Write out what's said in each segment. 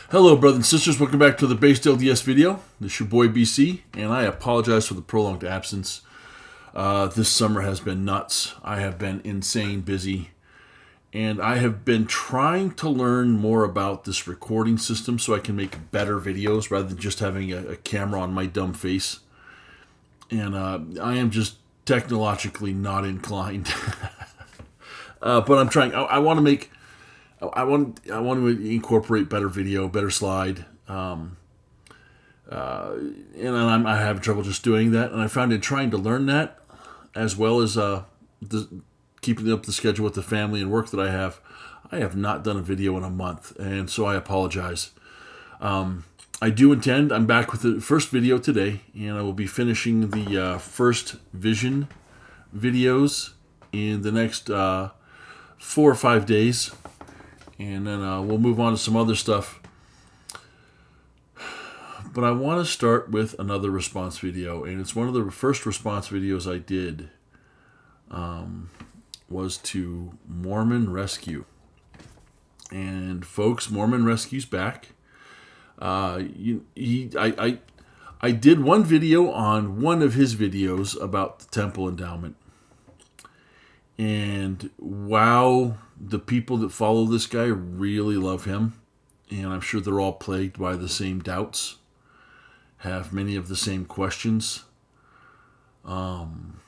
Hello, brothers and sisters. Welcome back to the Based LDS video. This is your boy BC, and I apologize for the prolonged absence. This summer has been nuts. I have been insane busy, and I have been trying to learn more about this recording system so I can make better videos rather than just having a camera on my dumb face. And I am just technologically not inclined. But I'm trying. I want to make... I want to incorporate better video, better slide, and I have trouble just doing that. And I found in trying to learn that, as well as keeping up the schedule with the family and work that I have not done a video in a month, and so I apologize. I do intend. I'm back with the first video today, and I will be finishing the first Vision videos in the next 4 or 5 days. And then we'll move on to some other stuff. But I want to start with another response video. And it's one of the first response videos I did. Was to Mormon Rescue. And folks, Mormon Rescue's back. I did one video on one of his videos about the temple endowment. And wow, the people that follow this guy really love him. And I'm sure they're all plagued by the same doubts, have many of the same questions. And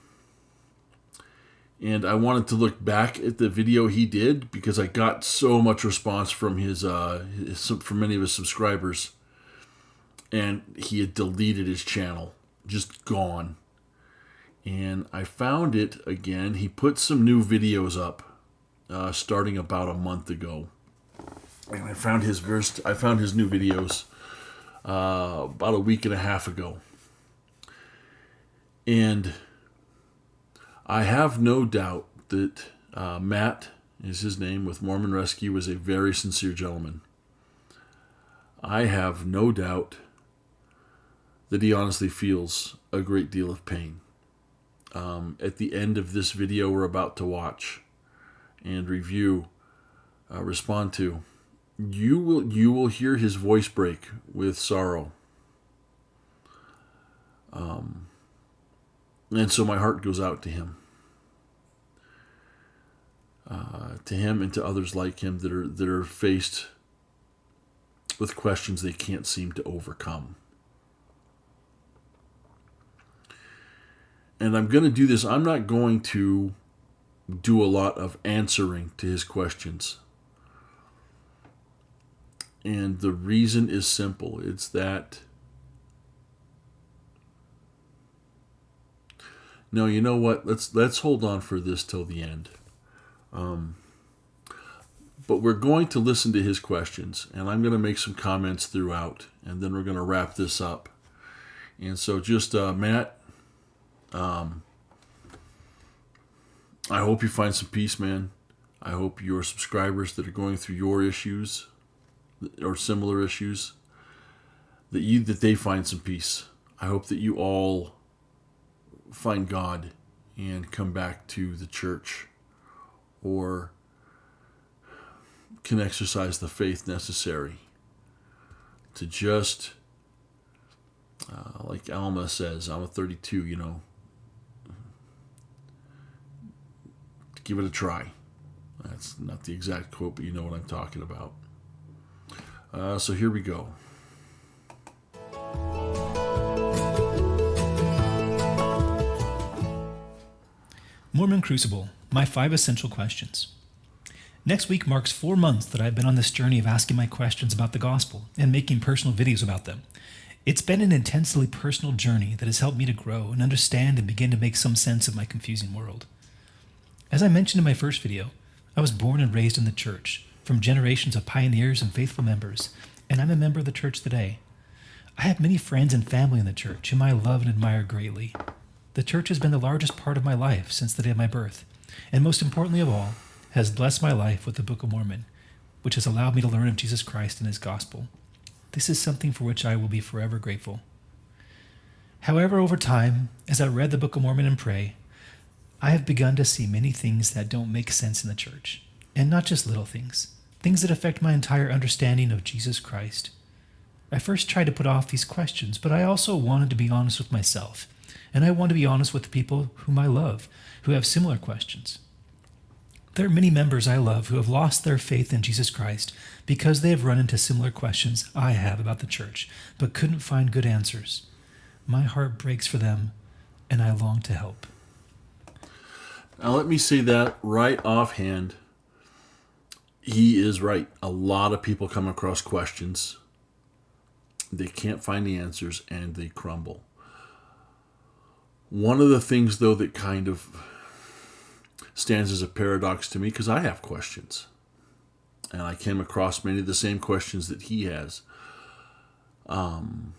I wanted to look back at the video he did because I got so much response from from many of his subscribers. And he had deleted his channel, just gone. And I found it again. He put some new videos up, starting about a month ago. And I found his new videos about a week and a half ago. And I have no doubt that Matt is his name with Mormon Rescue is a very sincere gentleman. I have no doubt that he honestly feels a great deal of pain. At the end of this video we're about to watch and review, respond to, you will hear his voice break with sorrow. And so my heart goes out to him. To him and to others like him that are faced with questions they can't seem to overcome. And I'm going to do this. I'm not going to do a lot of answering to his questions. And the reason is simple. It's that... No, you know what? Let's hold on for this till the end. But we're going to listen to his questions. And I'm going to make some comments throughout. And then we're going to wrap this up. And so just, Matt... I hope you find some peace, man. I hope your subscribers that are going through your issues or similar issues, that they find some peace. I hope that you all find God and come back to the church or can exercise the faith necessary to just, like Alma says, Alma 32, give it a try. That's not the exact quote, but you know what I'm talking about. So here we go. Mormon Crucible, my 5 essential questions. Next week marks 4 months that I've been on this journey of asking my questions about the gospel and making personal videos about them. It's been an intensely personal journey that has helped me to grow and understand and begin to make some sense of my confusing world. As I mentioned in my first video, I was born and raised in the church, from generations of pioneers and faithful members, and I'm a member of the church today. I have many friends and family in the church whom I love and admire greatly. The church has been the largest part of my life since the day of my birth, and most importantly of all, has blessed my life with the Book of Mormon, which has allowed me to learn of Jesus Christ and his gospel. This is something for which I will be forever grateful. However, over time, as I read the Book of Mormon and pray, I have begun to see many things that don't make sense in the church, and not just little things. things that affect my entire understanding of Jesus Christ. I first tried to put off these questions, but I also wanted to be honest with myself, and I want to be honest with the people whom I love, who have similar questions. There are many members I love who have lost their faith in Jesus Christ because they have run into similar questions I have about the church, but couldn't find good answers. My heart breaks for them, and I long to help. Now let me say that right offhand. He is right. A lot of people come across questions. They can't find the answers and they crumble. One of the things, though, that kind of stands as a paradox to me, because I have questions. And I came across many of the same questions that he has. And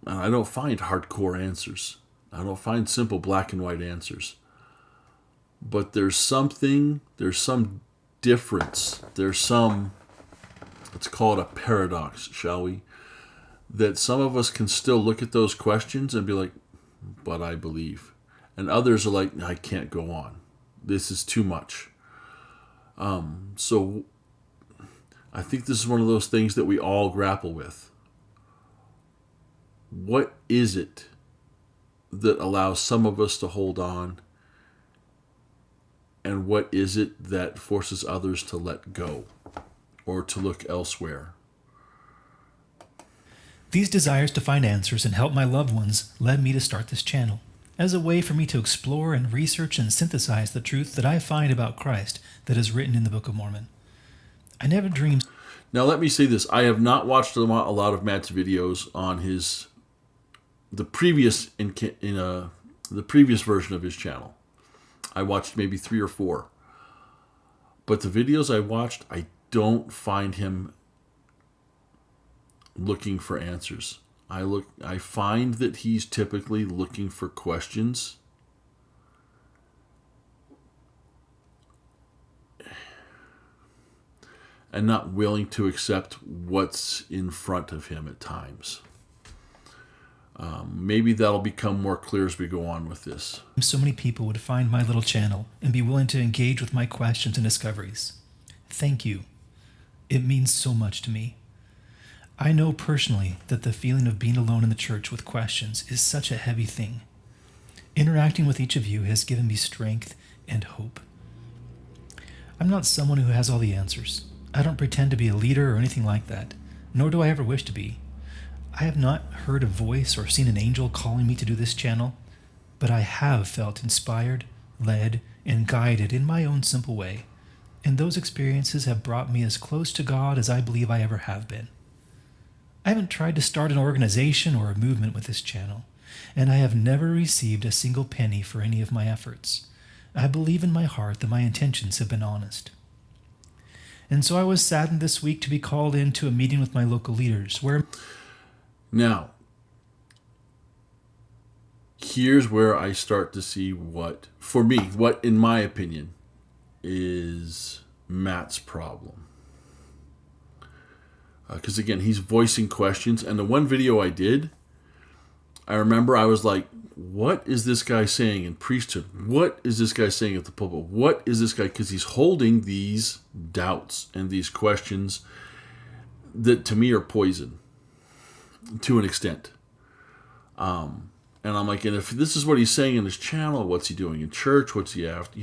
I don't find hardcore answers. I don't find simple black and white answers. But there's some difference. There's some, let's call it a paradox, shall we? That some of us can still look at those questions and be like, but I believe. And others are like, I can't go on. This is too much. So I think this is one of those things that we all grapple with. What is it that allows some of us to hold on? And what is it that forces others to let go or to look elsewhere? These desires to find answers and help my loved ones led me to start this channel as a way for me to explore and research and synthesize the truth that I find about Christ that is written in the Book of Mormon. I never dreamed. Now let me say this. I have not watched a lot of Matt's videos on the previous version of his channel. I watched maybe 3 or 4. But the videos I watched, I don't find him looking for answers. I find that he's typically looking for questions. And not willing to accept what's in front of him at times. Maybe that'll become more clear as we go on with this. So many people would find my little channel and be willing to engage with my questions and discoveries. Thank you. It means so much to me. I know personally that the feeling of being alone in the church with questions is such a heavy thing. Interacting with each of you has given me strength and hope. I'm not someone who has all the answers. I don't pretend to be a leader or anything like that, nor do I ever wish to be. I have not heard a voice or seen an angel calling me to do this channel, but I have felt inspired, led, and guided in my own simple way, and those experiences have brought me as close to God as I believe I ever have been. I haven't tried to start an organization or a movement with this channel, and I have never received a single penny for any of my efforts. I believe in my heart that my intentions have been honest. And so I was saddened this week to be called into a meeting with my local leaders where... Now, here's where I start to see what in my opinion, is Matt's problem. Because again, he's voicing questions. And the one video I did, I remember I was like, what is this guy saying in priesthood? What is this guy saying at the pulpit? What is this guy? Because he's holding these doubts and these questions that to me are poison. To an extent. And I'm like, and if this is what he's saying in his channel, what's he doing in church? What's he after,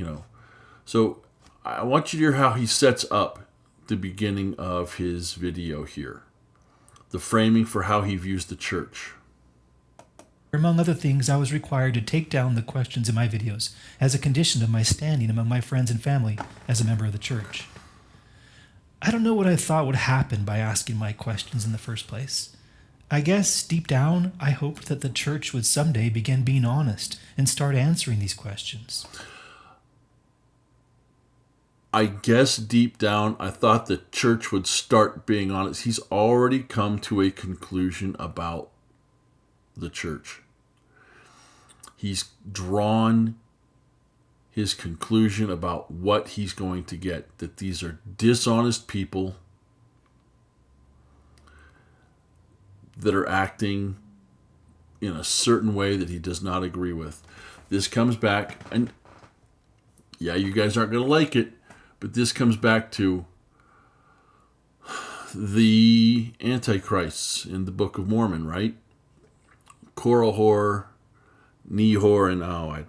So I want you to hear how he sets up the beginning of his video here. The framing for how he views the church. Among other things, I was required to take down the questions in my videos as a condition of my standing among my friends and family as a member of the church. I don't know what I thought would happen by asking my questions in the first place. I guess deep down, I hoped that the church would someday begin being honest and start answering these questions. I guess deep down, I thought the church would start being honest. He's already come to a conclusion about the church. He's drawn his conclusion about what he's going to get. That these are dishonest people that are acting in a certain way that he does not agree with. This comes back, and yeah, you guys aren't going to like it, but this comes back to the antichrists in the Book of Mormon, right? Korihor, Nehor, and I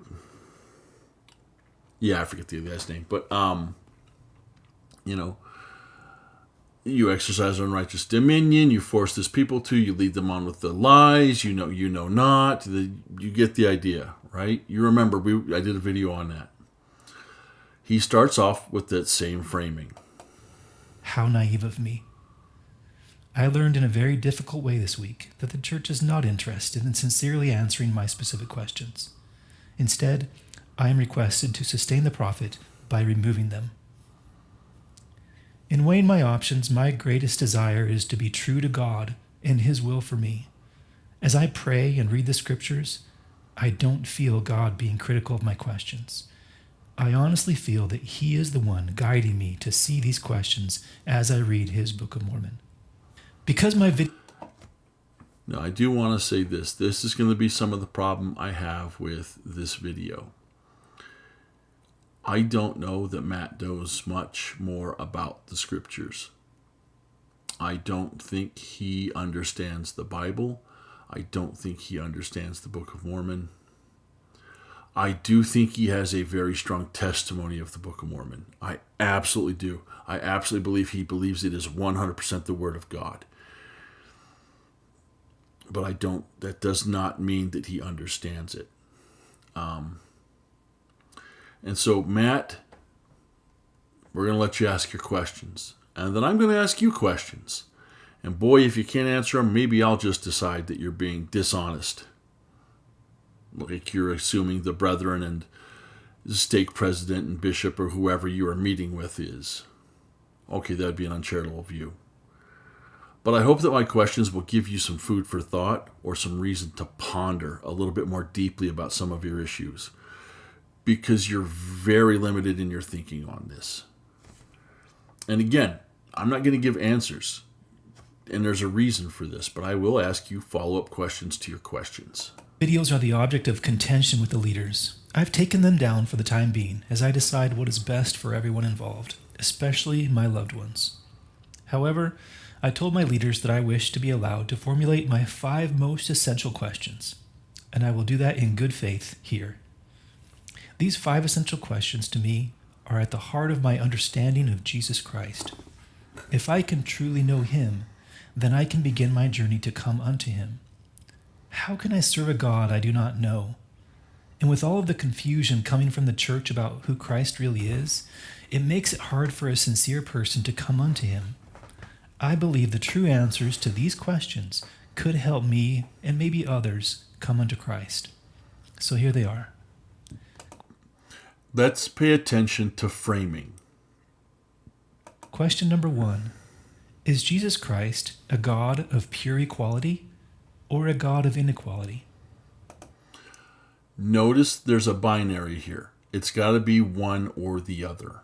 forget the other guy's name, but you exercise unrighteous dominion, you force this people to, you lead them on with the lies, you know not, you get the idea, right? You remember, I did a video on that. He starts off with that same framing. How naive of me. I learned in a very difficult way this week that the church is not interested in sincerely answering my specific questions. Instead, I am requested to sustain the prophet by removing them. In weighing my options, my greatest desire is to be true to God and His will for me. As I pray and read the scriptures, I don't feel God being critical of my questions. I honestly feel that He is the one guiding me to see these questions as I read His Book of Mormon. Because my video... Now, I do want to say this. This is going to be some of the problem I have with this video. I don't know that Matt knows much more about the scriptures. I don't think he understands the Bible. I don't think he understands the Book of Mormon. I do think he has a very strong testimony of the Book of Mormon. I absolutely do. I absolutely believe he believes it is 100% the Word of God. But that does not mean that he understands it. And so, Matt, we're going to let you ask your questions. And then I'm going to ask you questions. And boy, if you can't answer them, maybe I'll just decide that you're being dishonest. Like you're assuming the brethren and the stake president and bishop or whoever you are meeting with is. Okay, that'd be an uncharitable view. But I hope that my questions will give you some food for thought or some reason to ponder a little bit more deeply about some of your issues. Because you're very limited in your thinking on this. And again, I'm not going to give answers. And there's a reason for this, but I will ask you follow-up questions to your questions. Videos are the object of contention with the leaders. I've taken them down for the time being as I decide what is best for everyone involved, especially my loved ones. However, I told my leaders that I wish to be allowed to formulate my 5 most essential questions, and I will do that in good faith here. These 5 essential questions to me are at the heart of my understanding of Jesus Christ. If I can truly know Him, then I can begin my journey to come unto Him. How can I serve a God I do not know? And with all of the confusion coming from the church about who Christ really is, it makes it hard for a sincere person to come unto Him. I believe the true answers to these questions could help me and maybe others come unto Christ. So here they are. Let's pay attention to framing. Question number 1. Is Jesus Christ a God of pure equality or a God of inequality? Notice there's a binary here. It's got to be one or the other.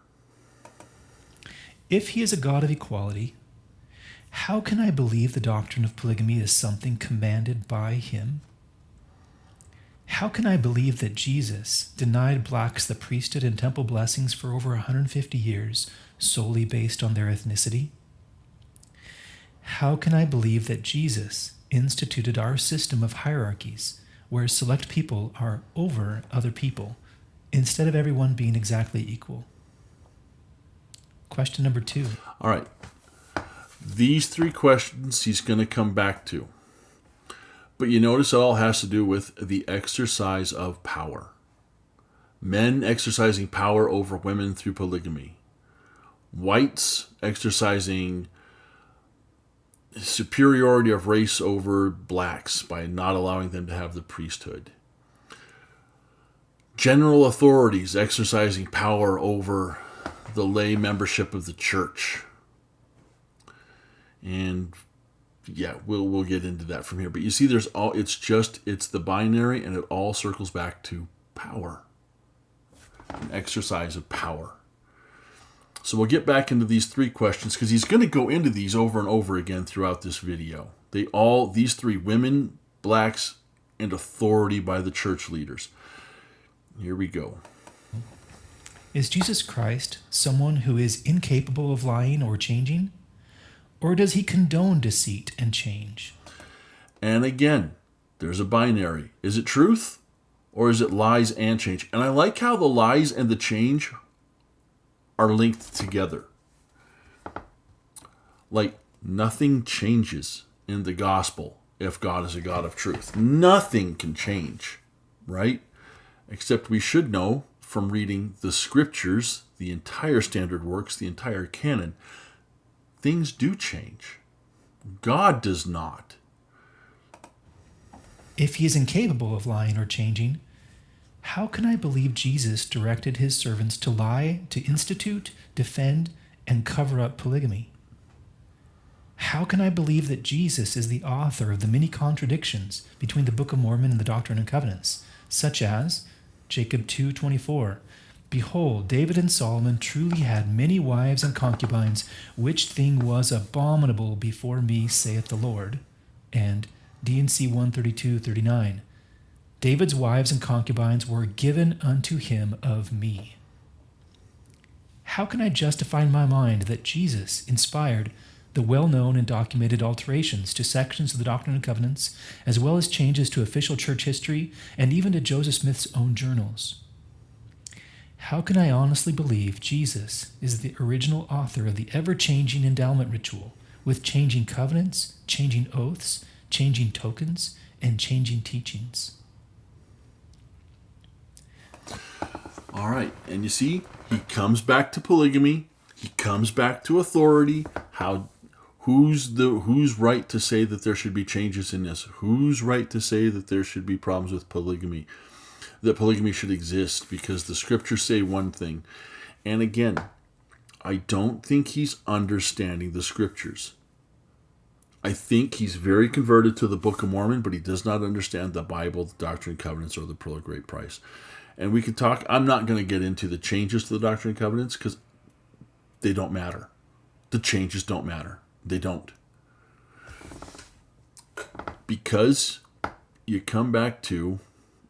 If He is a God of equality, how can I believe the doctrine of polygamy is something commanded by Him? How can I believe that Jesus denied blacks the priesthood and temple blessings for over 150 years solely based on their ethnicity? How can I believe that Jesus instituted our system of hierarchies where select people are over other people instead of everyone being exactly equal? Question number 2. All right. These 3 questions he's going to come back to. But you notice it all has to do with the exercise of power. Men exercising power over women through polygamy. Whites exercising superiority of race over blacks by not allowing them to have the priesthood. General authorities exercising power over the lay membership of the church. And yeah, we'll get into that from here. But you see, it's the binary, and it all circles back to power. An exercise of power. So we'll get back into these 3 questions because he's going to go into these over and over again throughout this video. These 3, women, blacks, and authority by the church leaders. Here we go. Is Jesus Christ someone who is incapable of lying or changing? Or does he condone deceit and change? And again, there's a binary. Is it truth or is it lies and change? And I like how the lies and the change are linked together. Like, nothing changes in the gospel if God is a God of truth. Nothing can change, right? Except we should know from reading the scriptures, the entire standard works, the entire canon, things do change. God does not. If he is incapable of lying or changing, how can I believe Jesus directed his servants to lie, to institute, defend, and cover up polygamy? How can I believe that Jesus is the author of the many contradictions between the Book of Mormon and the Doctrine and Covenants, such as Jacob 2:24, "Behold, David and Solomon truly had many wives and concubines, which thing was abominable before me, saith the Lord," and D&C 132:39, "David's wives and concubines were given unto him of me." How can I justify in my mind that Jesus inspired the well-known and documented alterations to sections of the Doctrine and Covenants, as well as changes to official church history and even to Joseph Smith's own journals? How can I honestly believe Jesus is the original author of the ever-changing endowment ritual, with changing covenants, changing oaths, changing tokens, and changing teachings? All right, and you see, he comes back to polygamy. He comes back to authority. Who's right to say that there should be changes in this? Who's right to say that there should be problems with polygamy? That polygamy should exist because the scriptures say one thing. And again, I don't think he's understanding the scriptures. I think he's very converted to the Book of Mormon, but he does not understand the Bible, the Doctrine and Covenants, or the Pearl of Great Price. And we could talk, I'm not going to get into the changes to the Doctrine and Covenants because they don't matter. The changes don't matter. They don't. Because you come back to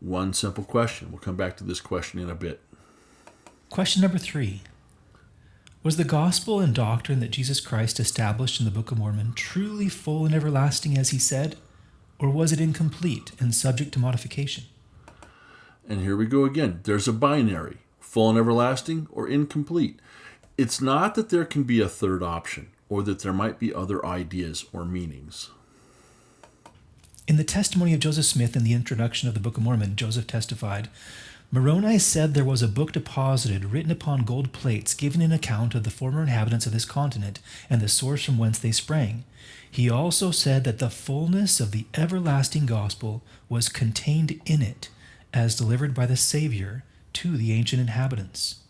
one simple question. We'll come back to this question in a bit. Question number 3. Was the gospel and doctrine that Jesus Christ established in the Book of Mormon truly full and everlasting as he said, or was it incomplete and subject to modification? And here we go again. There's a binary, full and everlasting or incomplete. It's not that there can be a third option or that there might be other ideas or meanings. In the testimony of Joseph Smith in the introduction of the Book of Mormon, Joseph testified, "Moroni said there was a book deposited, written upon gold plates, giving an account of the former inhabitants of this continent and the source from whence they sprang. He also said that the fullness of the everlasting gospel was contained in it, as delivered by the Savior to the ancient inhabitants."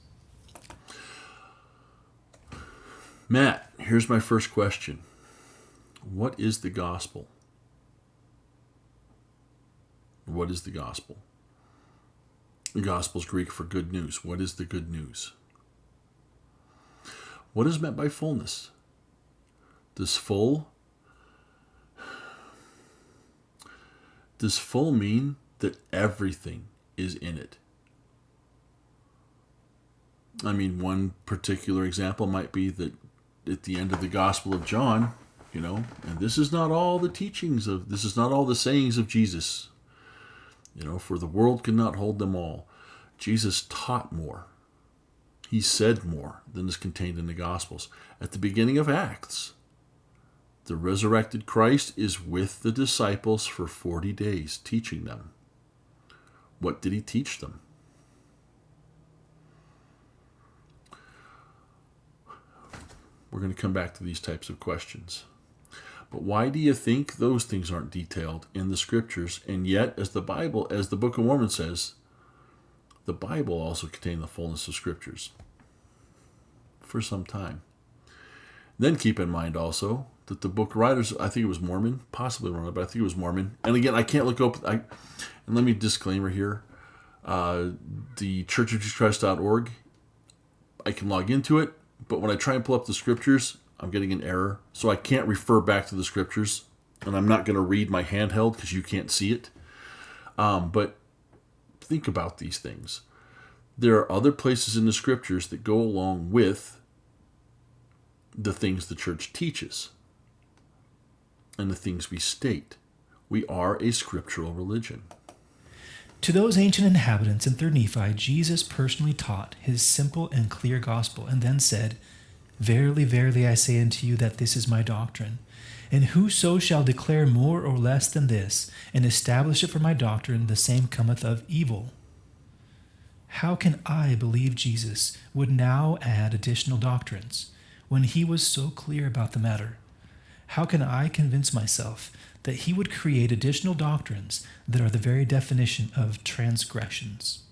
Matt, here's my first question. What is the gospel? What is the gospel? The gospel is Greek for good news. What is the good news? What is meant by fullness? Does full mean that everything is in it? I mean, one particular example might be that at the end of the Gospel of John, and this is not all the sayings of Jesus, for the world could not hold them all. Jesus taught more. He said more than is contained in the Gospels. At the beginning of Acts, the resurrected Christ is with the disciples for 40 days, teaching them. What did he teach them? We're going to come back to these types of questions. But why do you think those things aren't detailed in the scriptures? And yet, as the Book of Mormon says, the Bible also contained the fullness of scriptures for some time. Then keep in mind also that the book writers, I think it was Mormon, possibly Mormon, but I think it was Mormon. And again, I can't look up, and let me disclaimer here, the churchofjesuschrist.org, I can log into it, but when I try and pull up the scriptures, I'm getting an error. So I can't refer back to the scriptures. And I'm not going to read my handheld because you can't see it. But think about these things. There are other places in the scriptures that go along with the things the church teaches. and the things we state. We are a scriptural religion. To those ancient inhabitants in 3rd Nephi, Jesus personally taught his simple and clear gospel, and then said, Verily, verily, I say unto you that this is my doctrine. And whoso shall declare more or less than this, and establish it for my doctrine, the same cometh of evil. How can I believe Jesus would now add additional doctrines, when he was so clear about the matter? How can I convince myself that he would create additional doctrines that are the very definition of transgressions?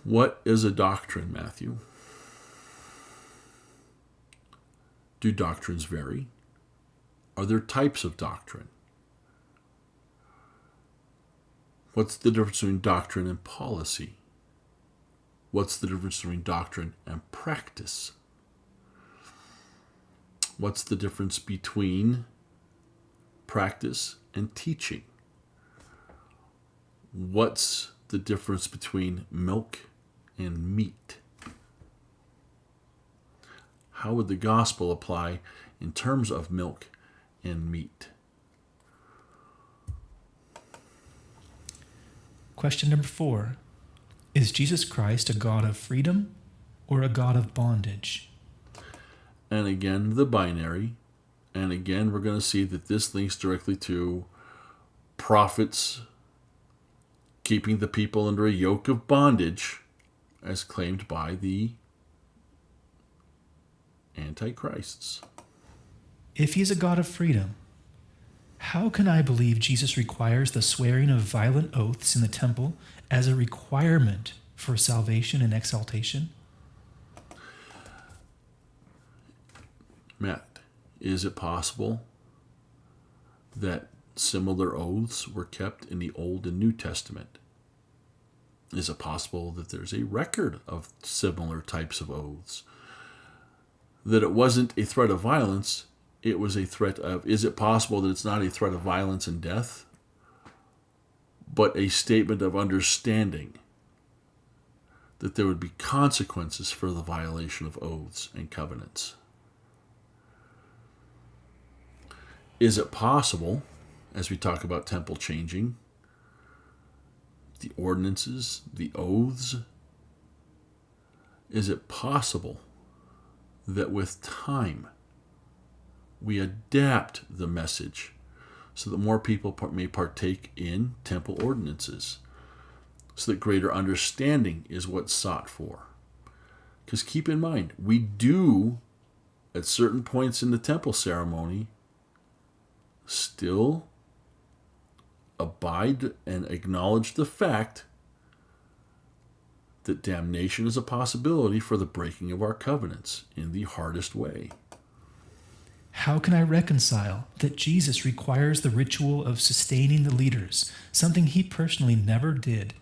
What is a doctrine, Matthew? Do doctrines vary? Are there types of doctrine? What's the difference between doctrine and policy? What's the difference between doctrine and practice? What's the difference between practice and teaching? What's the difference between milk and meat? How would the gospel apply in terms of milk and meat? Question number 4. Is Jesus Christ a God of freedom or a God of bondage? And again, the binary. And again, we're going to see that this links directly to prophets keeping the people under a yoke of bondage as claimed by the antichrists. If he is a God of freedom, how can I believe Jesus requires the swearing of violent oaths in the temple as a requirement for salvation and exaltation? Matt, is it possible that similar oaths were kept in the Old and New Testament? Is it possible that there's a record of similar types of oaths? That it wasn't a threat of violence, it was a threat of, is it possible that it's not a threat of violence and death, but a statement of understanding that there would be consequences for the violation of oaths and covenants? Is it possible, as we talk about temple changing, the ordinances, the oaths, is it possible that with time we adapt the message so that more people may partake in temple ordinances, so that greater understanding is what's sought for? Because keep in mind, we do, at certain points in the temple ceremony, still abide and acknowledge the fact that damnation is a possibility for the breaking of our covenants in the hardest way. How can I reconcile that Jesus requires the ritual of sustaining the leaders, something he personally never did,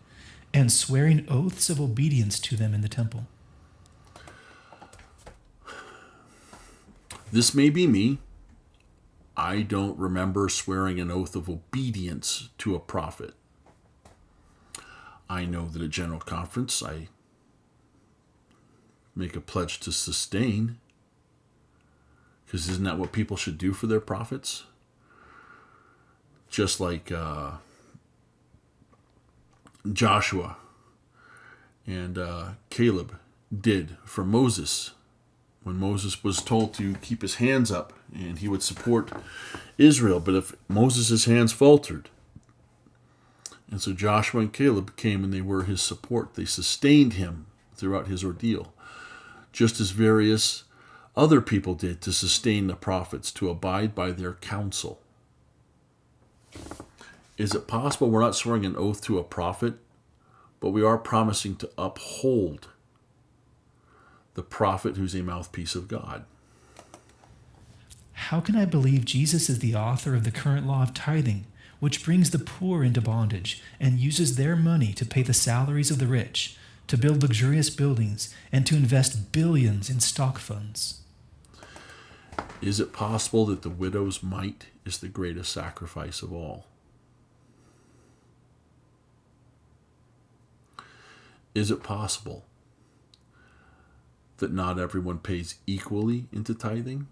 and swearing oaths of obedience to them in the temple? This may be me. I don't remember swearing an oath of obedience to a prophet. I know that at General Conference I make a pledge to sustain, because isn't that what people should do for their prophets? Just like Joshua and Caleb did for Moses, when Moses was told to keep his hands up and he would support Israel. But if Moses' hands faltered, and so Joshua and Caleb came and they were his support. They sustained him throughout his ordeal, just as various other people did to sustain the prophets, to abide by their counsel. Is it possible we're not swearing an oath to a prophet, but we are promising to uphold the prophet who's a mouthpiece of God? How can I believe Jesus is the author of the current law of tithing, which brings the poor into bondage and uses their money to pay the salaries of the rich, to build luxurious buildings, and to invest billions in stock funds? Is it possible that the widow's mite is the greatest sacrifice of all? Is it possible that not everyone pays equally into tithing?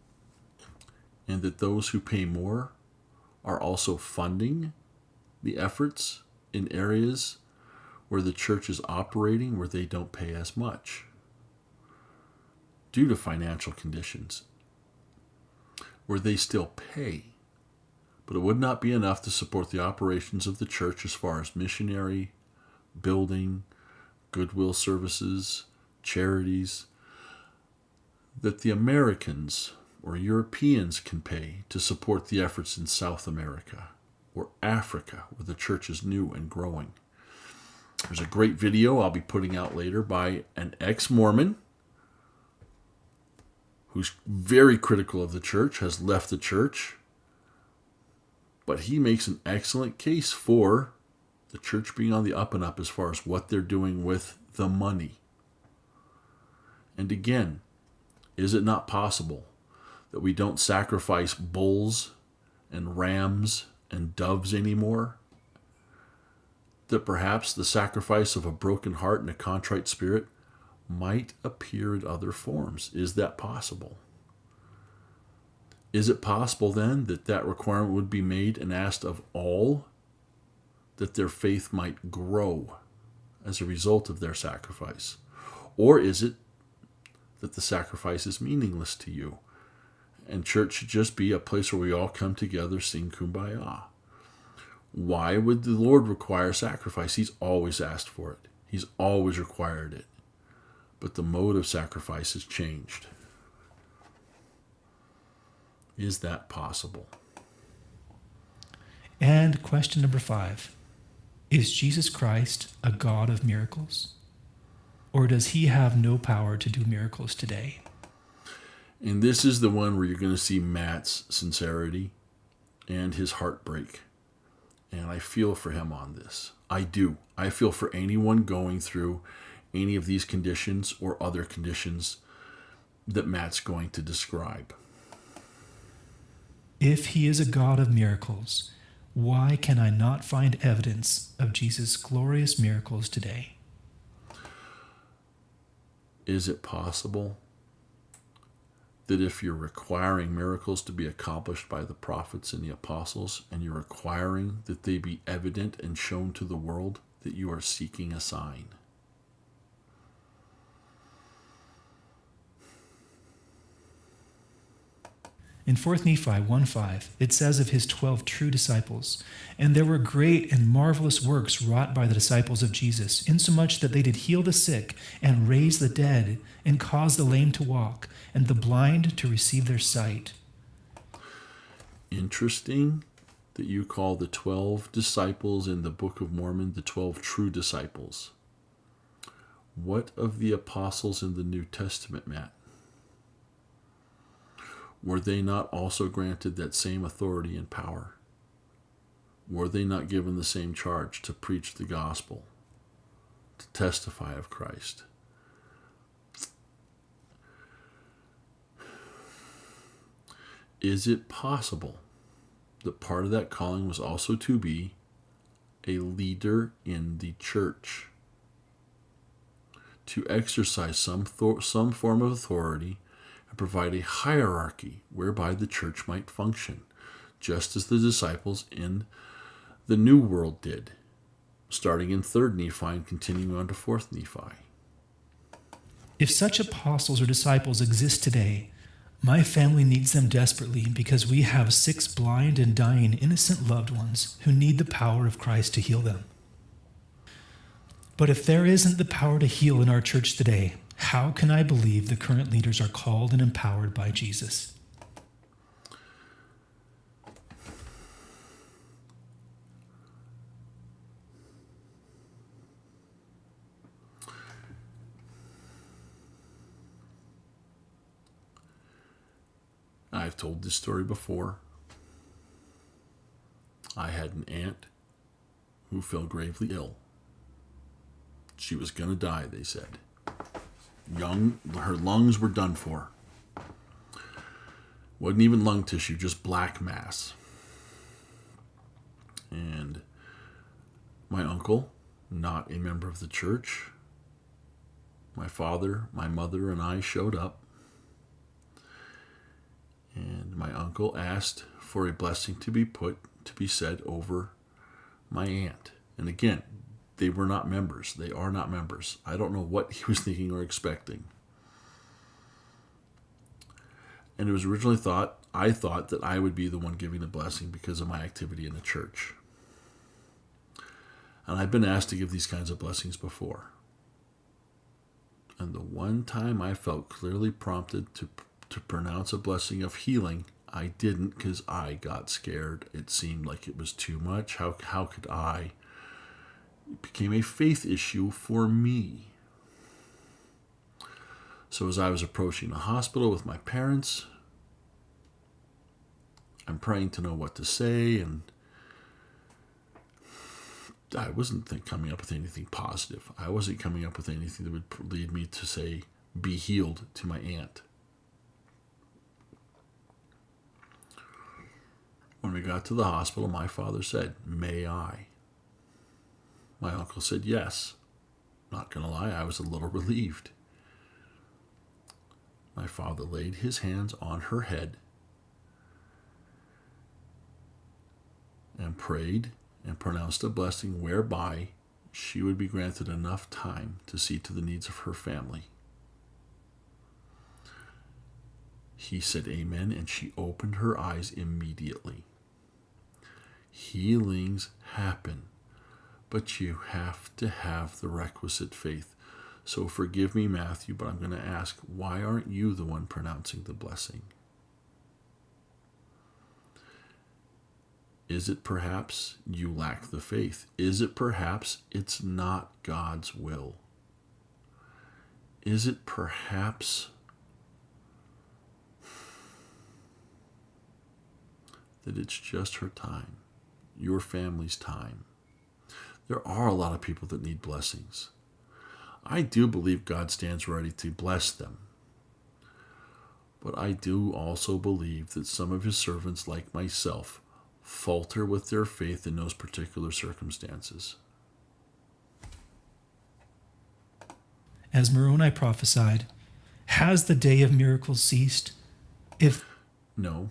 and that those who pay more are also funding the efforts in areas where the church is operating where they don't pay as much due to financial conditions, where they still pay, but it would not be enough to support the operations of the church as far as missionary, building, goodwill services, charities, that the Americans or Europeans can pay to support the efforts in South America or Africa, where the church is new and growing. There's a great video I'll be putting out later by an ex-Mormon who's very critical of the church, has left the church, but he makes an excellent case for the church being on the up and up as far as what they're doing with the money. And again, is it not possible that we don't sacrifice bulls and rams and doves anymore? That perhaps the sacrifice of a broken heart and a contrite spirit might appear in other forms. Is that possible? Is it possible then that that requirement would be made and asked of all, that their faith might grow as a result of their sacrifice? Or is it that the sacrifice is meaningless to you and church should just be a place where we all come together, sing Kumbaya? Why would the Lord require sacrifice? He's always asked for it. He's always required it. But the mode of sacrifice has changed. Is that possible? And question number 5. Is Jesus Christ a God of miracles? Or does he have no power to do miracles today? And this is the one where you're going to see Matt's sincerity and his heartbreak. And I feel for him on this. I do. I feel for anyone going through any of these conditions or other conditions that Matt's going to describe. If he is a God of miracles, why can I not find evidence of Jesus' glorious miracles today? Is it possible that if you're requiring miracles to be accomplished by the prophets and the apostles, and you're requiring that they be evident and shown to the world, that you are seeking a sign? In 4 Nephi 1:5, it says of his 12 true disciples, "And there were great and marvelous works wrought by the disciples of Jesus, insomuch that they did heal the sick, and raise the dead, and cause the lame to walk, and the blind to receive their sight." Interesting that you call the 12 disciples in the Book of Mormon the 12 true disciples. What of the apostles in the New Testament, Matt? Were they not also granted that same authority and power? Were they not given the same charge to preach the gospel, to testify of Christ? Is it possible that part of that calling was also to be a leader in the church, to exercise some form of authority and provide a hierarchy whereby the church might function, just as the disciples in the New World did, starting in 3 Nephi and continuing on to 4 Nephi? If such apostles or disciples exist today, my family needs them desperately because we have 6 blind and dying innocent loved ones who need the power of Christ to heal them. But if there isn't the power to heal in our church today, how can I believe the current leaders are called and empowered by Jesus? I've told this story before. I had an aunt who fell gravely ill. She was going to die, they said. Young, her lungs were done for. Wasn't even lung tissue, just black mass. And my uncle, not a member of the church, my father, my mother, and I showed up. And my uncle asked for a blessing to be said over my aunt. And again, they were not members. They are not members. I don't know what he was thinking or expecting. And it was originally I thought that I would be the one giving the blessing because of my activity in the church. And I've been asked to give these kinds of blessings before. And the one time I felt clearly prompted to pronounce a blessing of healing, I didn't because I got scared. It seemed like it was too much. How could I? It became a faith issue for me. So as I was approaching the hospital with my parents, I'm praying to know what to say, and I wasn't coming up with anything positive. I wasn't coming up with anything that would lead me to say, be healed to my aunt. When we got to the hospital, my father said, "May I?" My uncle said yes. Not going to lie, I was a little relieved. My father laid his hands on her head and prayed and pronounced a blessing whereby she would be granted enough time to see to the needs of her family. He said amen, and she opened her eyes immediately. Healings happen, but you have to have the requisite faith. So forgive me, Matthew, but I'm going to ask, why aren't you the one pronouncing the blessing? Is it perhaps you lack the faith? Is it perhaps it's not God's will? Is it perhaps that it's just her time, your family's time? There are a lot of people that need blessings. I do believe God stands ready to bless them. But I do also believe that some of his servants, like myself, falter with their faith in those particular circumstances. As Moroni prophesied, has the day of miracles ceased? No,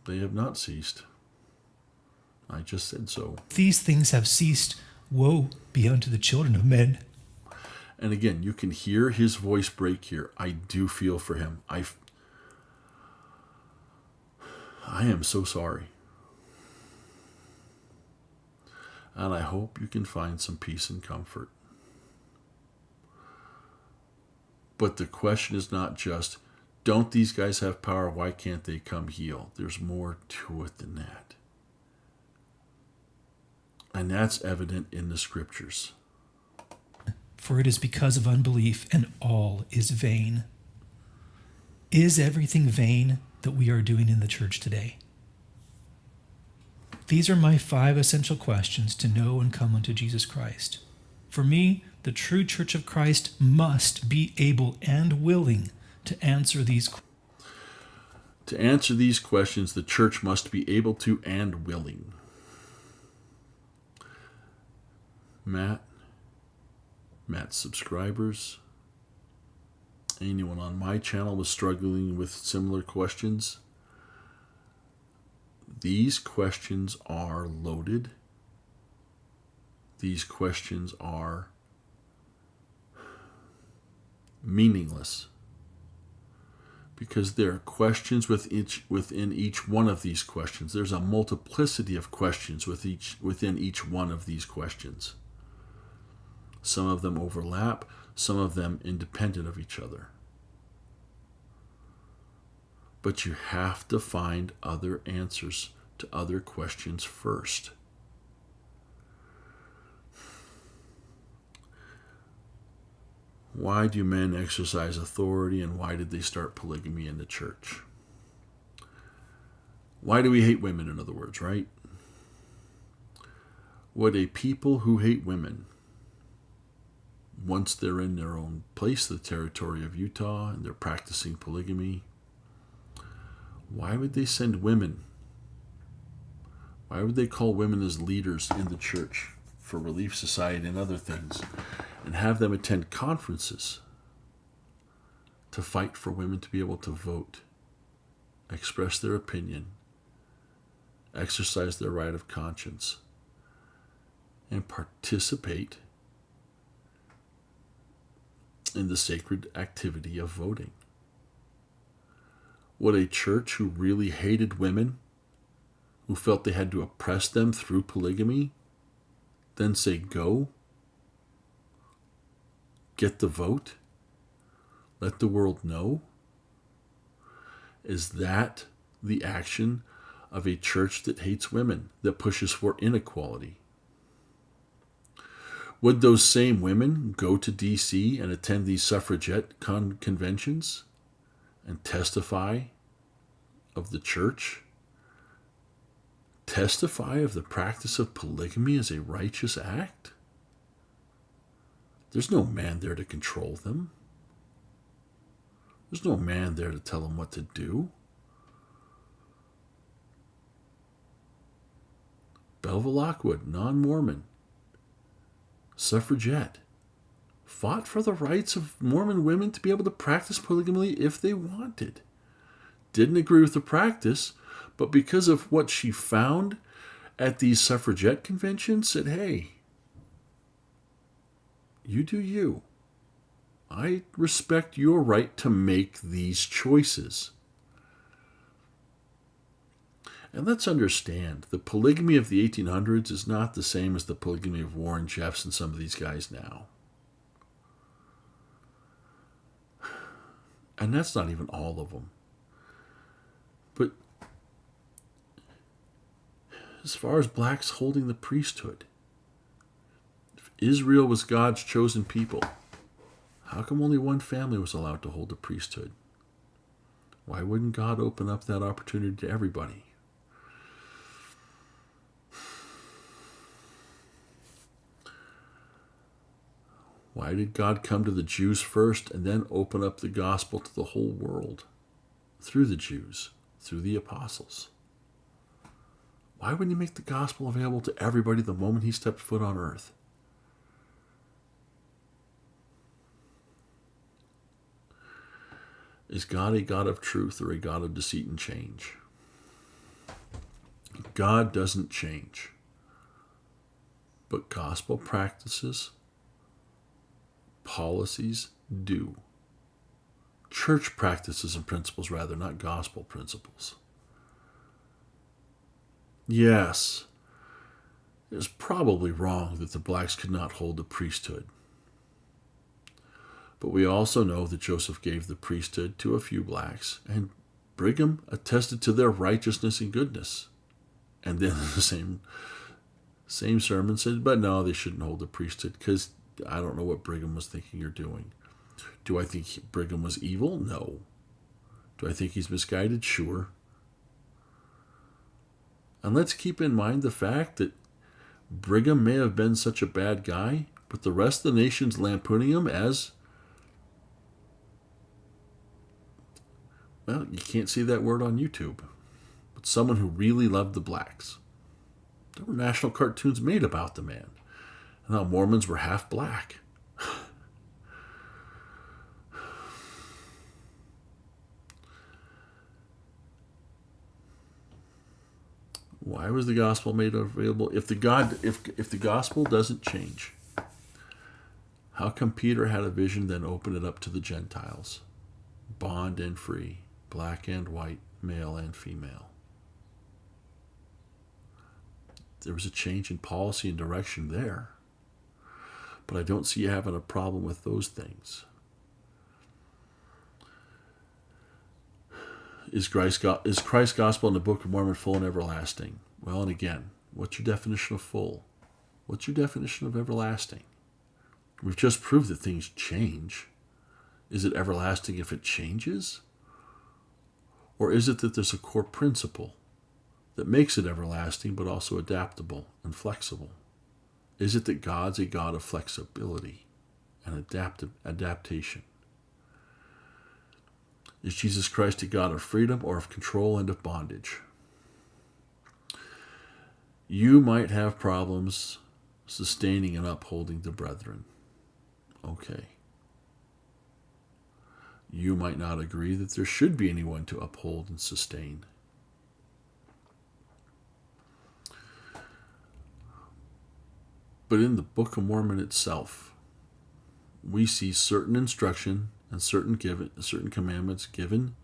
they have not ceased. I just said so. These things have ceased, woe be unto the children of men. And again, you can hear his voice break here. I do feel for him. I am so sorry. And I hope you can find some peace and comfort. But the question is not just, don't these guys have power? Why can't they come heal? There's more to it than that. And that's evident in the scriptures. For it is because of unbelief, and all is vain. Is everything vain that we are doing in the church today? These are my 5 essential questions to know and come unto Jesus Christ. For me, the true Church of Christ must be able and willing to answer these questions. To answer these questions, the church must be able to and willing. Matt's subscribers, anyone on my channel was struggling with similar questions. These questions are loaded. These questions are meaningless because there are questions within each one of these questions. There's a multiplicity of questions within each one of these questions. Some of them overlap, some of them independent of each other. But you have to find other answers to other questions first. Why do men exercise authority, and why did they start polygamy in the church? Why do we hate women, in other words, right? Would a people who hate women, once they're in their own place, the territory of Utah, and they're practicing polygamy, why would they send women? Why would they call women as leaders in the church for Relief Society and other things, and have them attend conferences to fight for women to be able to vote, express their opinion, exercise their right of conscience, and participate in the sacred activity of voting? Would a church who really hated women, who felt they had to oppress them through polygamy, then say, go, get the vote, let the world know? Is that the action of a church that hates women, that pushes for inequality? Would those same women go to D.C. and attend these suffragette conventions and testify of the church? Testify of the practice of polygamy as a righteous act? There's no man there to control them. There's no man there to tell them what to do. Belva Lockwood, non-Mormon, suffragette, fought for the rights of Mormon women to be able to practice polygamy if they wanted. Didn't agree with the practice, but because of what she found at these suffragette conventions, said, hey, you do you. I respect your right to make these choices. And let's understand, the polygamy of the 1800s is not the same as the polygamy of Warren Jeffs and some of these guys now. And that's not even all of them. But as far as blacks holding the priesthood, if Israel was God's chosen people, how come only one family was allowed to hold the priesthood? Why wouldn't God open up that opportunity to everybody? Why did God come to the Jews first and then open up the gospel to the whole world? Through the Jews, through the apostles. Why wouldn't he make the gospel available to everybody the moment he stepped foot on earth? Is God a God of truth or a God of deceit and change? God doesn't change. But gospel practices, policies do. Church practices and principles, rather, not gospel principles. Yes, it is probably wrong that the blacks could not hold the priesthood. But we also know that Joseph gave the priesthood to a few blacks, and Brigham attested to their righteousness and goodness. And then in the same sermon said, but no, they shouldn't hold the priesthood because I don't know what Brigham was thinking or doing. Do I think Brigham was evil? No. Do I think he's misguided? Sure. And let's keep in mind the fact that Brigham may have been such a bad guy, but the rest of the nation's lampooning him as, well, you can't see that word on YouTube, but someone who really loved the blacks. There were national cartoons made about the man, and how Mormons were half black. Why was the gospel made available? If the gospel doesn't change, how come Peter had a vision, then opened it up to the Gentiles? Bond and free, black and white, male and female. There was a change in policy and direction there. But I don't see you having a problem with those things. Is Christ's gospel in the Book of Mormon full and everlasting? Well, and again, what's your definition of full? What's your definition of everlasting? We've just proved that things change. Is it everlasting if it changes? Or is it that there's a core principle that makes it everlasting but also adaptable and flexible? Is it that God's a God of flexibility and adaptation? Is Jesus Christ a God of freedom or of control and of bondage? You might have problems sustaining and upholding the brethren. Okay. You might not agree that there should be anyone to uphold and sustain. But in the Book of Mormon itself, we see certain instruction and certain commandments given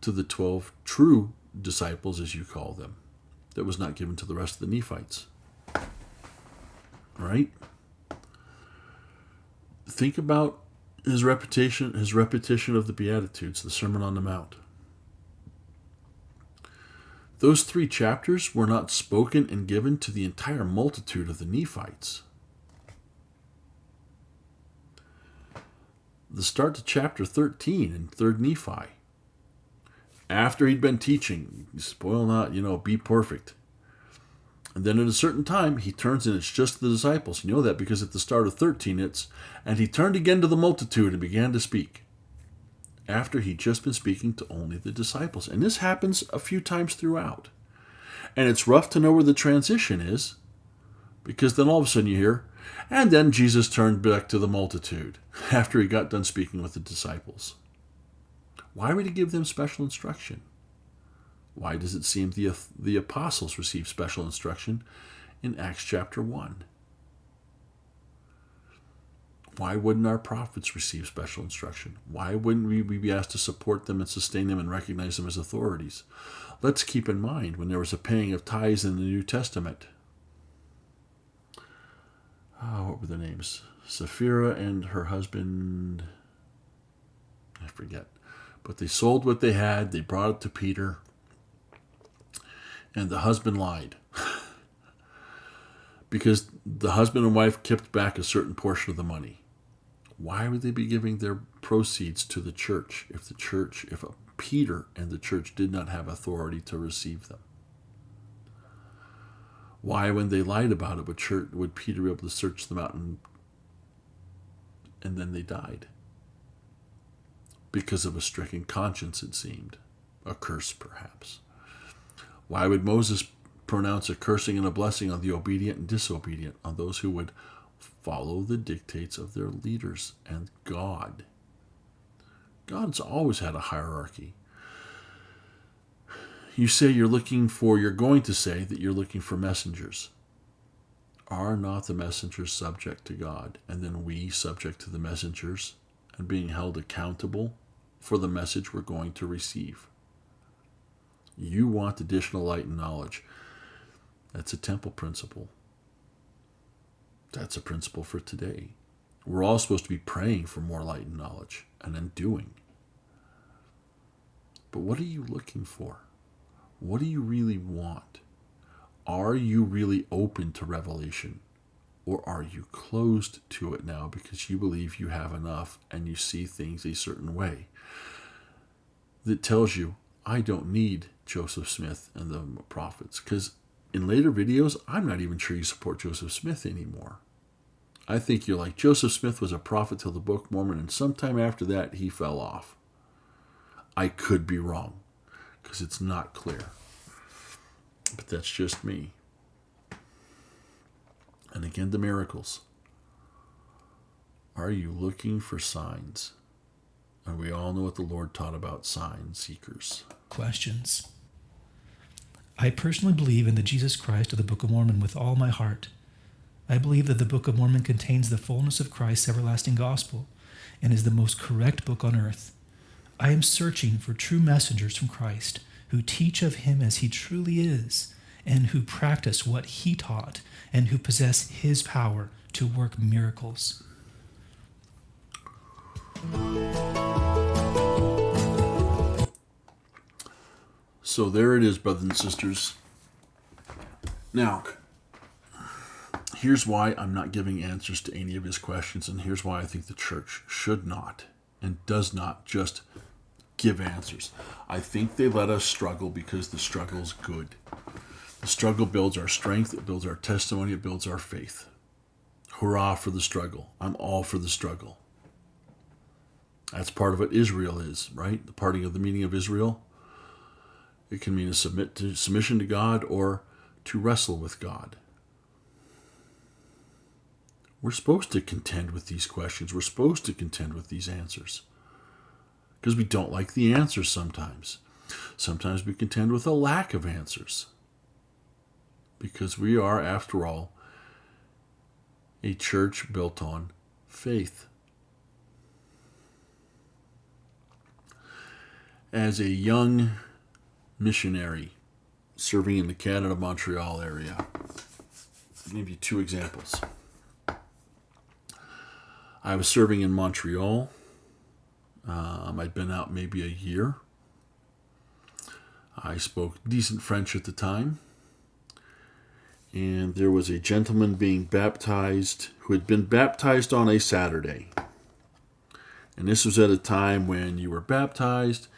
to the 12 true disciples, as you call them, that was not given to the rest of the Nephites. Right? Think about his repetition of the Beatitudes, the Sermon on the Mount. Those 3 chapters were not spoken and given to the entire multitude of the Nephites. The start to chapter 13 in 3rd Nephi. After he'd been teaching, spoil not, be perfect. And then at a certain time, he turns and it's just the disciples. You know that because at the start of 13 it's, and he turned again to the multitude and began to speak. After he'd just been speaking to only the disciples. And this happens a few times throughout. And it's rough to know where the transition is, because then all of a sudden you hear, and then Jesus turned back to the multitude after he got done speaking with the disciples. Why would he give them special instruction? Why does it seem the apostles received special instruction in Acts chapter 1? Why wouldn't our prophets receive special instruction? Why wouldn't we be asked to support them and sustain them and recognize them as authorities? Let's keep in mind when there was a paying of tithes in the New Testament. What were their names? Sapphira and her husband, I forget. But they sold what they had, they brought it to Peter, and the husband lied. Because the husband and wife kept back a certain portion of the money. Why would they be giving their proceeds to the church if Peter and the church did not have authority to receive them? Why, when they lied about it, would Peter be able to search them out and then they died? Because of a stricken conscience, it seemed. A curse, perhaps. Why would Moses pronounce a cursing and a blessing on the obedient and disobedient, on those who would follow the dictates of their leaders and God? God's always had a hierarchy. You say you're going to say that you're looking for messengers. Are not the messengers subject to God, and then we subject to the messengers and being held accountable for the message we're going to receive? You want additional light and knowledge. That's a temple principle. That's a principle for today. We're all supposed to be praying for more light and knowledge and then doing. But what are you looking for? What do you really want? Are you really open to revelation? Or are you closed to it now because you believe you have enough and you see things a certain way that tells you, I don't need Joseph Smith and the prophets? Because in later videos, I'm not even sure you support Joseph Smith anymore. I think you're like, Joseph Smith was a prophet till the Book of Mormon, and sometime after that, he fell off. I could be wrong, because it's not clear. But that's just me. And again, the miracles. Are you looking for signs? And we all know what the Lord taught about sign seekers. Questions. I personally believe in the Jesus Christ of the Book of Mormon with all my heart. I believe that the Book of Mormon contains the fullness of Christ's everlasting gospel and is the most correct book on earth. I am searching for true messengers from Christ who teach of him as he truly is and who practice what he taught and who possess his power to work miracles. So there it is, brothers and sisters. Now, here's why I'm not giving answers to any of his questions, and here's why I think the church should not and does not just give answers. I think they let us struggle because the struggle is good. The struggle builds our strength, it builds our testimony, it builds our faith. Hurrah for the struggle. I'm all for the struggle. That's part of what Israel is, right? The parting of the meaning of Israel. It can mean a submission to God or to wrestle with God. We're supposed to contend with these questions. We're supposed to contend with these answers. Because we don't like the answers sometimes. Sometimes we contend with a lack of answers. Because we are, after all, a church built on faith. As a young missionary serving in the Canada, Montreal area, I'll give you two examples. I was serving in Montreal. I'd been out maybe a year. I spoke decent French at the time. And there was a gentleman being baptized who had been baptized on a Saturday. And this was at a time when you were baptized,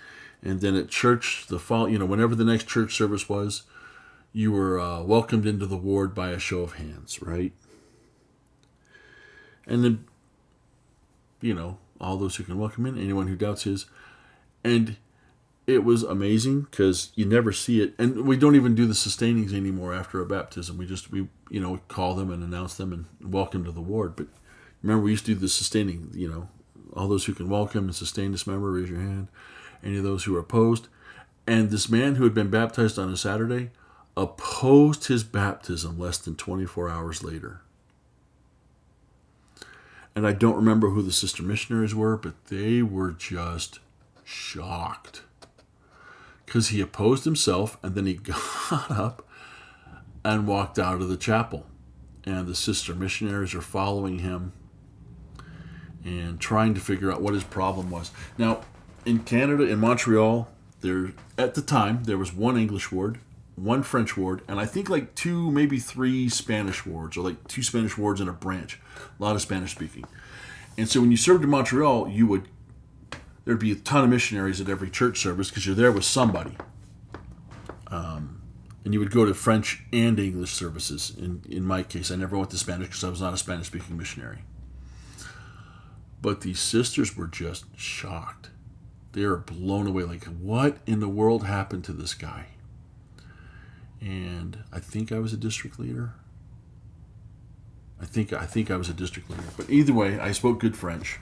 and then at church, whenever the next church service was, you were welcomed into the ward by a show of hands, right? And then, all those who can welcome in, anyone who doubts his. And it was amazing because you never see it. And we don't even do the sustainings anymore after a baptism. We call them and announce them and welcome to the ward. But remember, we used to do the sustaining, all those who can welcome and sustain this member, raise your hand. Any of those who are opposed. And this man who had been baptized on a Saturday opposed his baptism less than 24 hours later. And I don't remember who the sister missionaries were, but they were just shocked. Because he opposed himself, and then he got up and walked out of the chapel. And the sister missionaries are following him and trying to figure out what his problem was. Now, in Canada, in Montreal, at the time, there was one English ward, one French ward, and I think like 2, maybe 3 Spanish wards, or like 2 Spanish wards and a branch. A lot of Spanish speaking. And so when you served in Montreal, there'd be a ton of missionaries at every church service because you're there with somebody. And you would go to French and English services. In my case, I never went to Spanish because I was not a Spanish-speaking missionary. But these sisters were just shocked. They were blown away. Like, what in the world happened to this guy? And I think I was a district leader. I think I was a district leader. But either way, I spoke good French.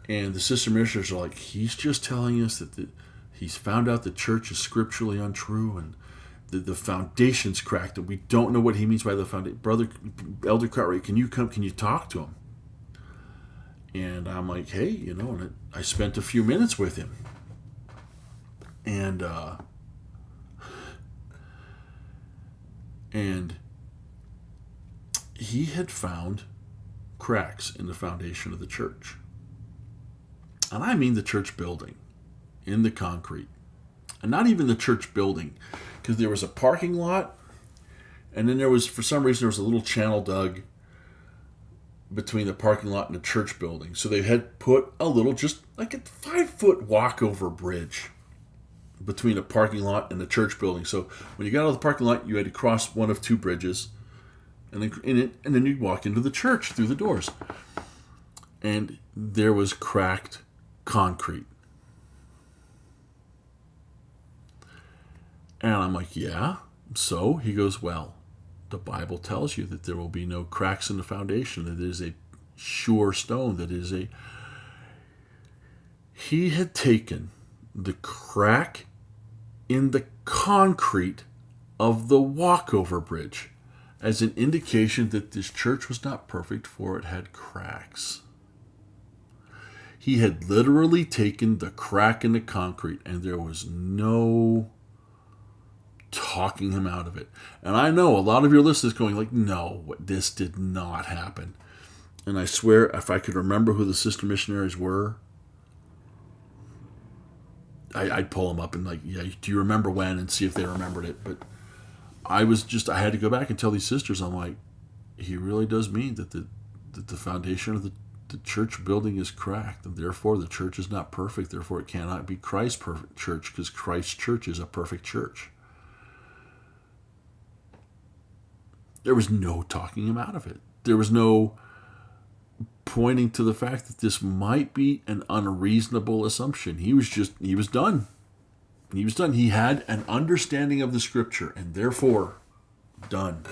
And the sister missionaries are like, he's just telling us that he's found out the church is scripturally untrue and the foundation's cracked, and we don't know what he means by the foundation. Brother, Elder Cartwright, can you talk to him? And I'm like, hey, and I spent a few minutes with him. And he had found cracks in the foundation of the church. And I mean the church building, in the concrete. And not even the church building, because there was a parking lot, and then for some reason, there was a little channel dug between the parking lot and the church building. So they had put a little, just like a 5-foot walkover bridge between a parking lot and the church building. So when you got out of the parking lot, you had to cross one of 2 bridges, and then you'd walk into the church through the doors. And there was cracked concrete. And I'm like, yeah. So he goes, well, the Bible tells you that there will be no cracks in the foundation. That it is a sure stone. He had taken the crack in the concrete of the walkover bridge as an indication that this church was not perfect, for it had cracks. He had literally taken the crack in the concrete, and there was no talking him out of it. And I know a lot of your listeners going like, no, this did not happen. And I swear, if I could remember who the sister missionaries were, I'd pull them up and like, yeah, do you remember when, and see if they remembered it. But I had to go back and tell these sisters, I'm like, he really does mean that the foundation of the church building is cracked, and therefore the church is not perfect. Therefore it cannot be Christ's perfect church, because Christ's church is a perfect church. There was no talking him out of it. There was no pointing to the fact that this might be an unreasonable assumption. He was done. He was done. He had an understanding of the scripture, and therefore done.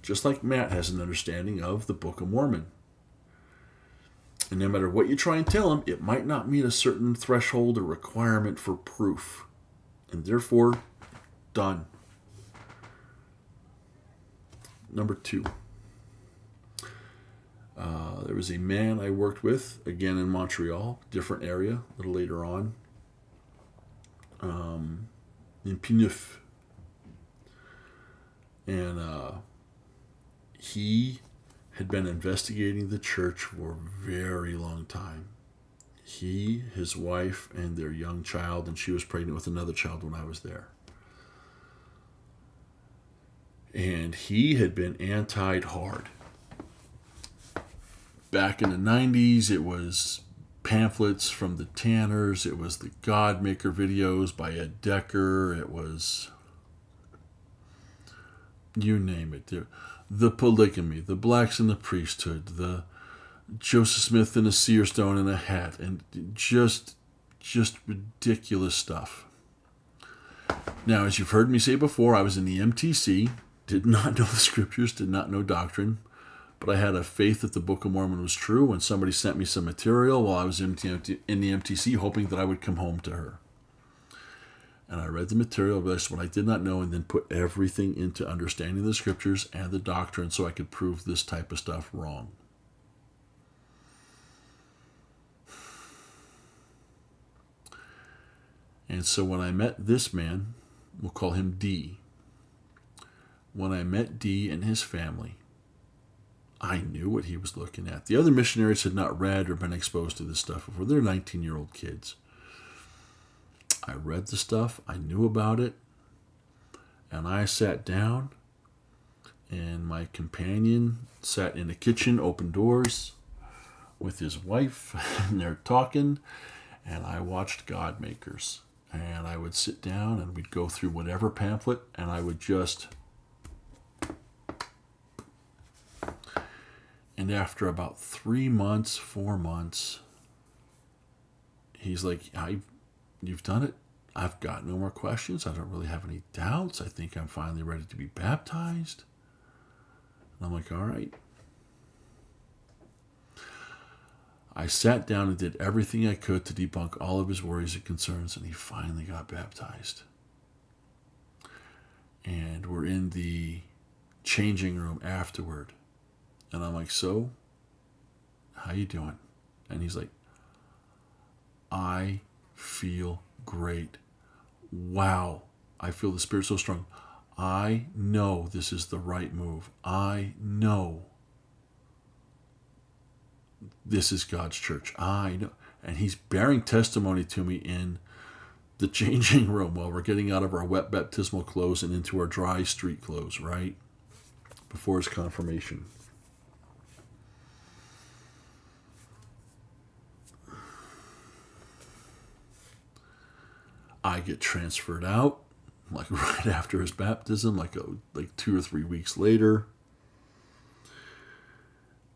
Just like Matt has an understanding of the Book of Mormon. And no matter what you try and tell him, it might not meet a certain threshold or requirement for proof. And therefore, done. Number 2. There was a man I worked with, again in Montreal, different area, a little later on, in Pineuf. And he had been investigating the church for a very long time. He, his wife, and their young child, and she was pregnant with another child when I was there. And he had been anti'd hard. Back in the 90s, it was pamphlets from the Tanners. It was the Godmaker videos by Ed Decker. It was, you name it. The polygamy, the blacks in the priesthood, the Joseph Smith in a seer stone and a hat, and just ridiculous stuff. Now, as you've heard me say before, I was in the MTC, did not know the scriptures, did not know doctrine, but I had a faith that the Book of Mormon was true, and somebody sent me some material while I was in the MTC, hoping that I would come home to her. And I read the material, realized what I did not know, and then put everything into understanding the scriptures and the doctrine so I could prove this type of stuff wrong. And so when I met this man, we'll call him D. When I met D and his family, I knew what he was looking at. The other missionaries had not read or been exposed to this stuff before. They're 19-year-old kids. I read the stuff. I knew about it. And I sat down, and my companion sat in the kitchen, open doors, with his wife, and they're talking, and I watched Godmakers. And I would sit down, and we'd go through whatever pamphlet, and I would just... And after about 3 months, 4 months, he's like, you've done it. I've got no more questions. I don't really have any doubts. I think I'm finally ready to be baptized. And I'm like, all right. I sat down and did everything I could to debunk all of his worries and concerns, and he finally got baptized. And we're in the changing room afterward. And I'm like, so, how you doing? And he's like, I feel great. Wow, I feel the Spirit so strong. I know this is the right move. I know this is God's church. I know. And he's bearing testimony to me in the changing room while we're getting out of our wet baptismal clothes and into our dry street clothes, right? Before his confirmation. I get transferred out, like right after his baptism, like 2 or 3 weeks later.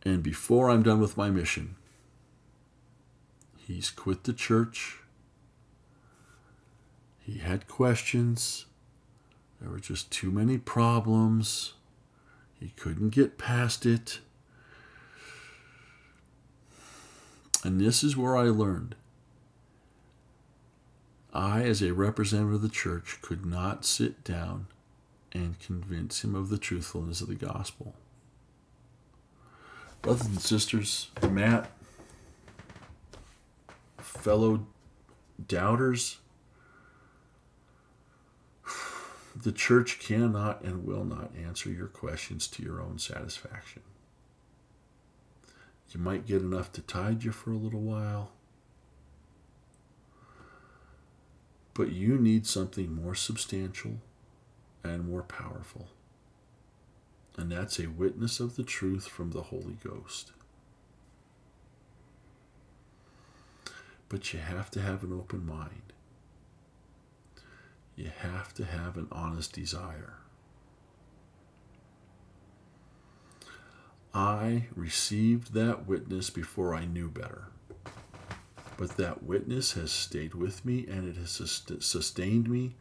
And before I'm done with my mission, he's quit the church. He had questions. There were just too many problems. He couldn't get past it. And this is where I learned. I, as a representative of the church, could not sit down and convince him of the truthfulness of the gospel. Brothers and sisters, Matt, fellow doubters, the church cannot and will not answer your questions to your own satisfaction. You might get enough to tide you for a little while, but you need something more substantial and more powerful. And that's a witness of the truth from the Holy Ghost. But you have to have an open mind. You have to have an honest desire. I received that witness before I knew better. But that witness has stayed with me, and it has sustained me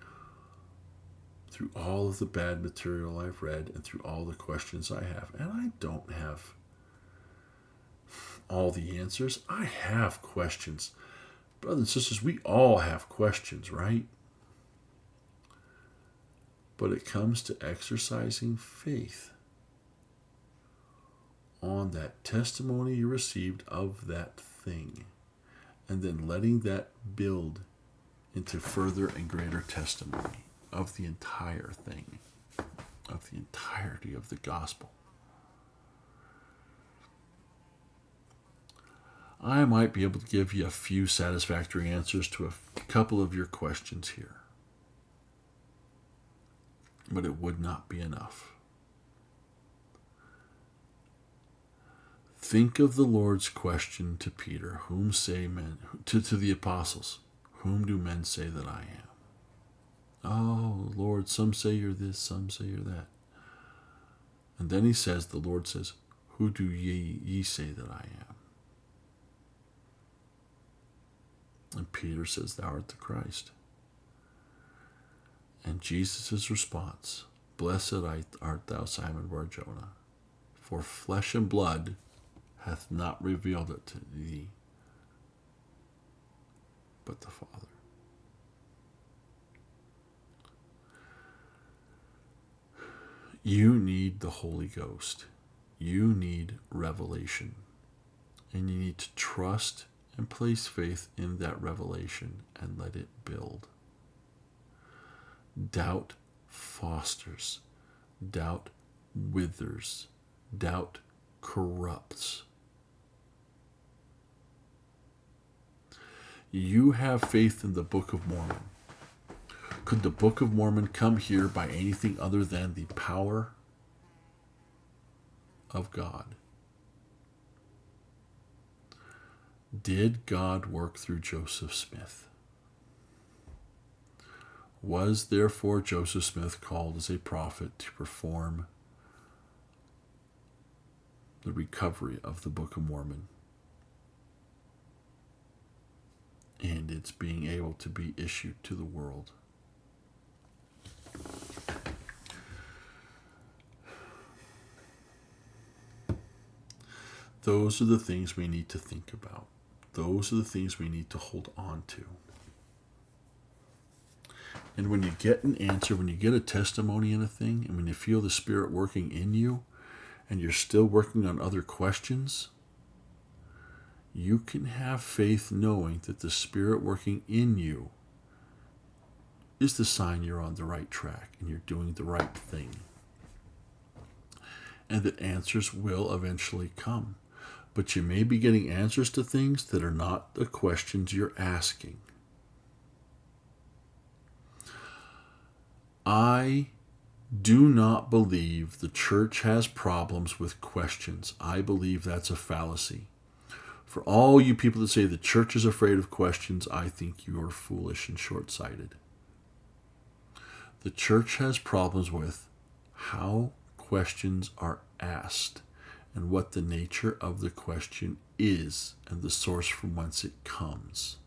through all of the bad material I've read and through all the questions I have. And I don't have all the answers. I have questions. Brothers and sisters, we all have questions, right? But it comes to exercising faith on that testimony you received of that thing, and then letting that build into further and greater testimony of the entire thing, of the entirety of the gospel. I might be able to give you a few satisfactory answers to a couple of your questions here, but it would not be enough. Think of the Lord's question to Peter, whom say men, to the apostles, whom do men say that I am? Oh, Lord, some say you're this, some say you're that. And then the Lord says, who do ye say that I am? And Peter says, thou art the Christ. And Jesus' response, blessed art thou, Simon Bar-Jonah, for flesh and blood hath not revealed it to thee, but the Father. You need the Holy Ghost. You need revelation. And you need to trust and place faith in that revelation and let it build. Doubt fosters. Doubt withers. Doubt corrupts. You have faith in the Book of Mormon. Could the Book of Mormon come here by anything other than the power of God? Did God work through Joseph Smith? Was therefore Joseph Smith called as a prophet to perform the recovery of the Book of Mormon and its being able to be issued to the world? Those are the things we need to think about. Those are the things we need to hold on to. And when you get an answer, when you get a testimony in a thing, and when you feel the Spirit working in you, and you're still working on other questions, you can have faith knowing that the Spirit working in you is the sign you're on the right track and you're doing the right thing. And that answers will eventually come. But you may be getting answers to things that are not the questions you're asking. I do not believe the church has problems with questions. I believe that's a fallacy. For all you people that say the church is afraid of questions, I think you are foolish and short-sighted. The church has problems with how questions are asked and what the nature of the question is and the source from whence it comes.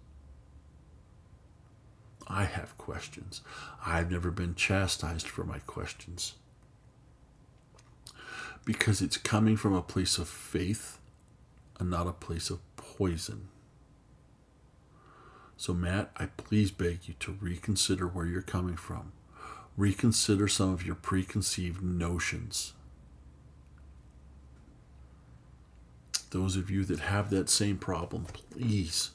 I have questions. I've never been chastised for my questions because it's coming from a place of faith and not a place of poison. So Matt, I please beg you to reconsider where you're coming from. Reconsider some of your preconceived notions. Those of you that have that same problem, please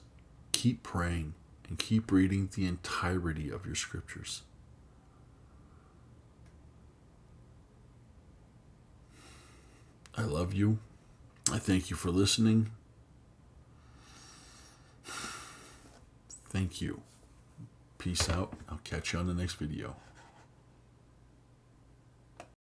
keep praying and keep reading the entirety of your scriptures. I love you. I thank you for listening. Thank you. Peace out. I'll catch you on the next video.